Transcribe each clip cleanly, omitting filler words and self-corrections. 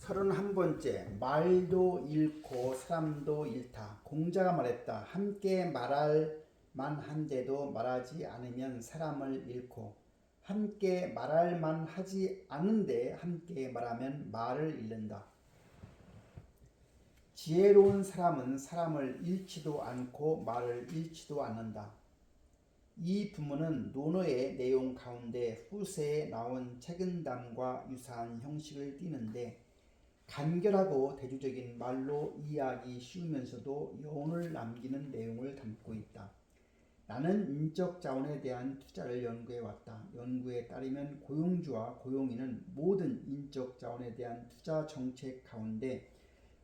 31번째. 말도 잃고 사람도 잃다. 공자가 말했다. 함께 말할 만한데도 말하지 않으면 사람을 잃고, 함께 말할 만하지 않은데 함께 말하면 말을 잃는다. 지혜로운 사람은 사람을 잃지도 않고 말을 잃지도 않는다. 이 부문은 논어의 내용 가운데 후세에 나온 책은담과 유사한 형식을 띠는데, 간결하고 대조적인 말로 이해하기 쉬우면서도 여운을 남기는 내용을 담고 있다. 나는 인적 자원에 대한 투자를 연구해왔다. 연구에 따르면 고용주와 고용인은 모든 인적 자원에 대한 투자 정책 가운데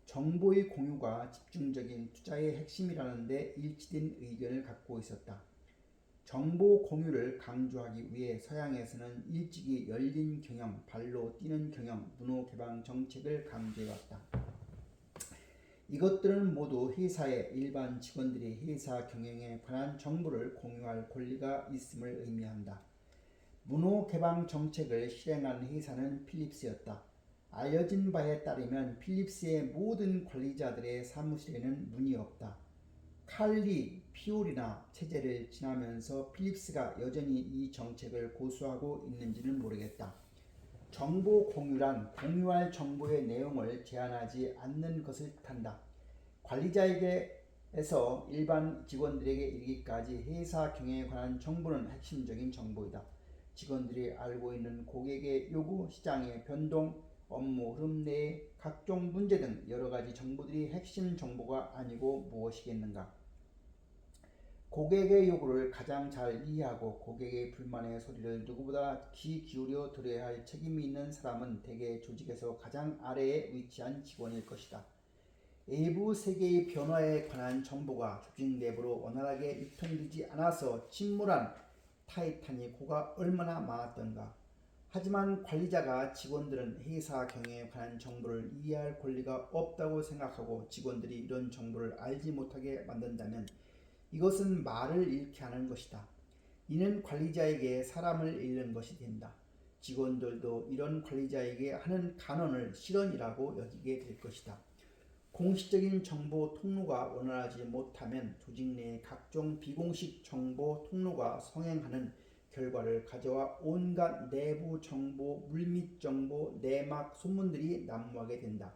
정보의 공유가 집중적인 투자의 핵심이라는 데 일치된 의견을 갖고 있었다. 정보 공유를 강조하기 위해 서양에서는 일찍이 열린 경영, 발로 뛰는 경영, 문호 개방 정책을 강조해왔다. 이것들은 모두 회사의 일반 직원들이 회사 경영에 관한 정보를 공유할 권리가 있음을 의미한다. 문호 개방 정책을 실행한 회사는 필립스였다. 알려진 바에 따르면 필립스의 모든 관리자들의 사무실에는 문이 없다. 칼리 피올이나 체제를 지나면서 필립스가 여전히 이 정책을 고수하고 있는지는 모르겠다. 정보 공유란 공유할 정보의 내용을 제한하지 않는 것을 뜻한다. 관리자에게서 일반 직원들에게 이르기까지 회사 경영에 관한 정보는 핵심적인 정보이다. 직원들이 알고 있는 고객의 요구, 시장의 변동, 업무 흐름 내의 각종 문제 등 여러가지 정보들이 핵심 정보가 아니고 무엇이겠는가. 고객의 요구를 가장 잘 이해하고 고객의 불만의 소리를 누구보다 귀 기울여 들어야 할 책임이 있는 사람은 대개 조직에서 가장 아래에 위치한 직원일 것이다. 외부 세계의 변화에 관한 정보가 조직 내부로 원활하게 유통되지 않아서 침몰한 타이타닉호가 얼마나 많았던가. 하지만 관리자가 직원들은 회사 경영에 관한 정보를 이해할 권리가 없다고 생각하고 직원들이 이런 정보를 알지 못하게 만든다면 이것은 말을 잃게 하는 것이다. 이는 관리자에게 사람을 잃는 것이 된다. 직원들도 이런 관리자에게 하는 간언을 실언이라고 여기게 될 것이다. 공식적인 정보 통로가 원활하지 못하면 조직 내의 각종 비공식 정보 통로가 성행하는 결과를 가져와 온갖 내부 정보, 물밑 정보, 내막 소문들이 난무하게 된다.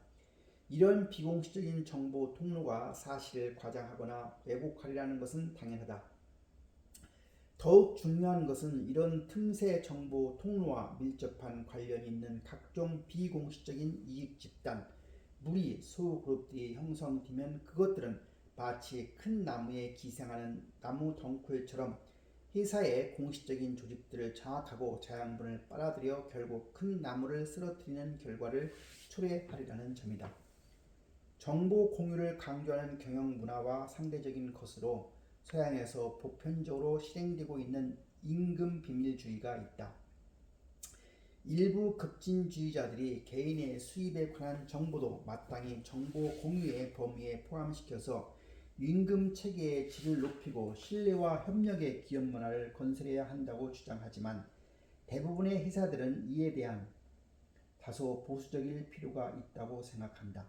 이런 비공식적인 정보 통로가 사실을 과장하거나 왜곡하리라는 것은 당연하다. 더욱 중요한 것은 이런 틈새 정보 통로와 밀접한 관련이 있는 각종 비공식적인 이익 집단, 무리, 소그룹들이 형성되면 그것들은 마치 큰 나무에 기생하는 나무 덩굴처럼 회사의 공식적인 조직들을 장악하고 자양분을 빨아들여 결국 큰 나무를 쓰러뜨리는 결과를 초래하리라는 점이다. 정보 공유를 강조하는 경영 문화와 상대적인 것으로 서양에서 보편적으로 실행되고 있는 임금 비밀주의가 있다. 일부 급진주의자들이 개인의 수입에 관한 정보도 마땅히 정보 공유의 범위에 포함시켜서 임금 체계의 질을 높이고 신뢰와 협력의 기업 문화를 건설해야 한다고 주장하지만 대부분의 회사들은 이에 대한 다소 보수적일 필요가 있다고 생각한다.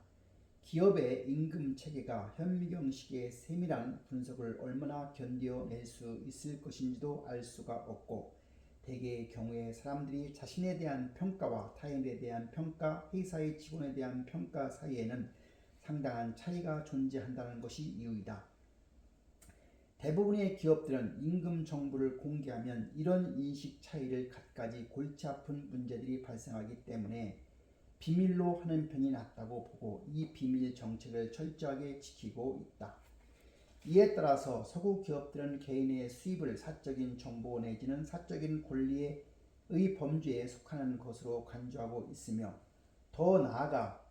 기업의 임금 체계가 현미경식의 세밀한 분석을 얼마나 견뎌낼 수 있을 것인지도 알 수가 없고, 대개의 경우에 사람들이 자신에 대한 평가와 타인에 대한 평가, 회사의 직원에 대한 평가 사이에는 상당한 차이가 존재한다는 것이 이유이다. 대부분의 기업들은 임금 정보를 공개하면 이런 인식 차이를 갖가지 골치 아픈 문제들이 발생하기 때문에 비밀로 하는 편이 낫다고 보고 이 비밀 정책을 철저하게 지키고 있다. 이에 따라서 서구 기업들은 개인의 수입을 사적인 정보 내지는 사적인 권리의 범주에 속하는 것으로 간주하고 있으며, 더 나아가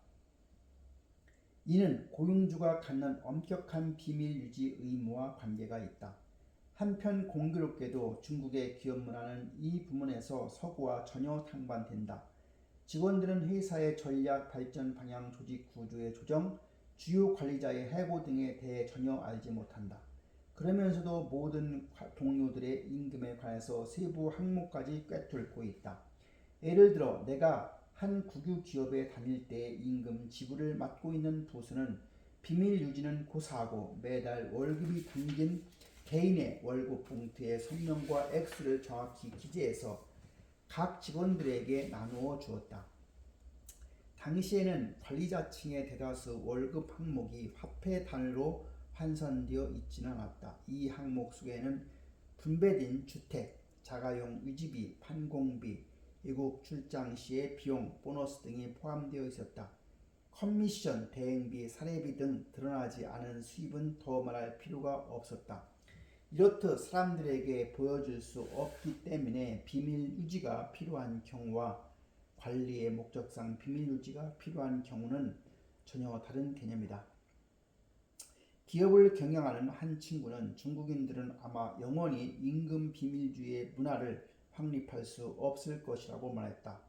이는 고용주가 갖는 엄격한 비밀 유지 의무와 관계가 있다. 한편 공교롭게도 중국의 기업 문화는 이 부문에서 서구와 전혀 상반된다. 직원들은 회사의 전략, 발전 방향, 조직 구조의 조정, 주요 관리자의 해고 등에 대해 전혀 알지 못한다. 그러면서도 모든 동료들의 임금에 관해서 세부 항목까지 꿰뚫고 있다. 예를 들어 내가 한 국유 기업에 다닐 때 임금 지불을 맡고 있는 부수는 비밀 유지는 고사하고 매달 월급이 담긴 개인의 월급 봉투에 성명과 액수를 정확히 기재해서 각 직원들에게 나누어 주었다. 당시에는 관리자층의 대다수 월급 항목이 화폐 단위로 환산되어 있지는 않았다. 이 항목 속에는 분배된 주택, 자가용 유지비, 판공비, 외국 출장 시의 비용, 보너스 등이 포함되어 있었다. 커미션, 대행비, 사례비 등 드러나지 않은 수입은 더 말할 필요가 없었다. 이렇듯 사람들에게 보여줄 수 없기 때문에 비밀 유지가 필요한 경우와 관리의 목적상 비밀 유지가 필요한 경우는 전혀 다른 개념이다. 기업을 경영하는 한 친구는 중국인들은 아마 영원히 임금 비밀주의의 문화를 확립할 수 없을 것이라고 말했다.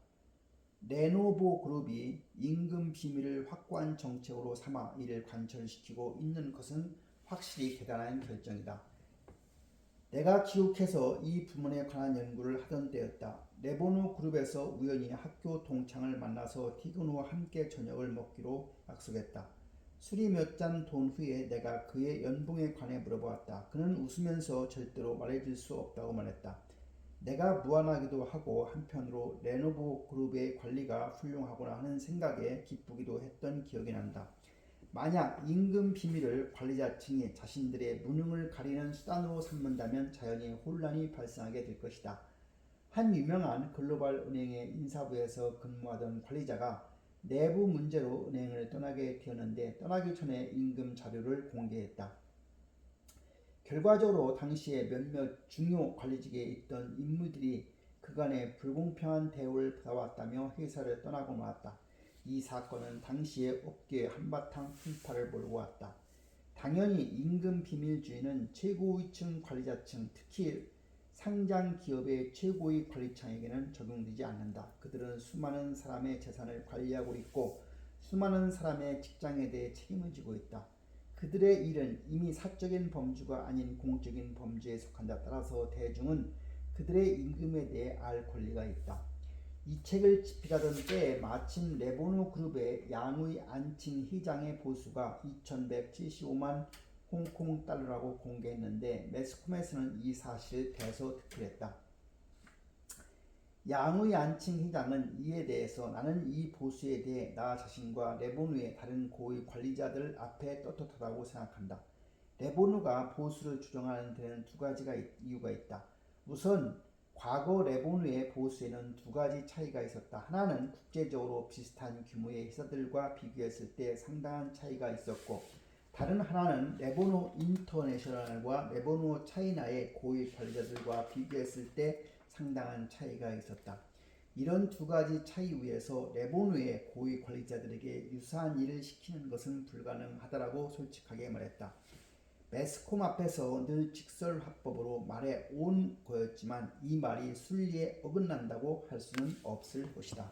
레노보 그룹이 임금 비밀을 확고한 정책으로 삼아 이를 관철시키고 있는 것은 확실히 대단한 결정이다. 내가 기억해서 이 부문에 관한 연구를 하던 때였다. 레보노 그룹에서 우연히 학교 동창을 만나서 퇴근 후 함께 저녁을 먹기로 약속했다. 술이 몇 잔 돈 후에 내가 그의 연봉에 관해 물어보았다. 그는 웃으면서 절대로 말해줄 수 없다고 말했다. 내가 무안하기도 하고 한편으로 레노보 그룹의 관리가 훌륭하구나 하는 생각에 기쁘기도 했던 기억이 난다. 만약 임금 비밀을 관리자층이 자신들의 무능을 가리는 수단으로 삼는다면 자연히 혼란이 발생하게 될 것이다. 한 유명한 글로벌 은행의 인사부에서 근무하던 관리자가 내부 문제로 은행을 떠나게 되었는데 떠나기 전에 임금 자료를 공개했다. 결과적으로 당시에 몇몇 중요 관리직에 있던 인물들이 그간의 불공평한 대우를 받아왔다며 회사를 떠나고 말았다. 이 사건은 당시의 업계에 한바탕 풍파를 몰고 왔다. 당연히 임금 비밀주의는 최고위층 관리자층, 특히 상장 기업의 최고위 관리층에게는 적용되지 않는다. 그들은 수많은 사람의 재산을 관리하고 있고 수많은 사람의 직장에 대해 책임을 지고 있다. 그들의 일은 이미 사적인 범주가 아닌 공적인 범주에 속한다. 따라서 대중은 그들의 임금에 대해 알 권리가 있다. 이 책을 집필하던 때에 마침 레보노 그룹의 양의 안칭 회장의 보수가 2175만 홍콩 달러라고 공개했는데 매스컴에서는 이 사실을 대서특필했다. 양의 안칭 회장은 이에 대해서 나는 이 보수에 대해 나 자신과 레보누의 다른 고위 관리자들 앞에 떳떳하다고 생각한다. 레보누가 보수를 주장하는 데는 두 가지가 이유가 있다. 우선 과거 레보누의 보수에는 두 가지 차이가 있었다. 하나는 국제적으로 비슷한 규모의 회사들과 비교했을 때 상당한 차이가 있었고 다른 하나는 레보노 인터내셔널과 레보노 차이나의 고위 관리자들과 비교했을 때 상당한 차이가 있었다. 이런 두 가지 차이 위에서 레보노의 고위 관리자들에게 유사한 일을 시키는 것은 불가능하다라고 솔직하게 말했다. 매스콤 앞에서 늘 직설화법으로 말해 온 거였지만 이 말이 순리에 어긋난다고 할 수는 없을 것이다.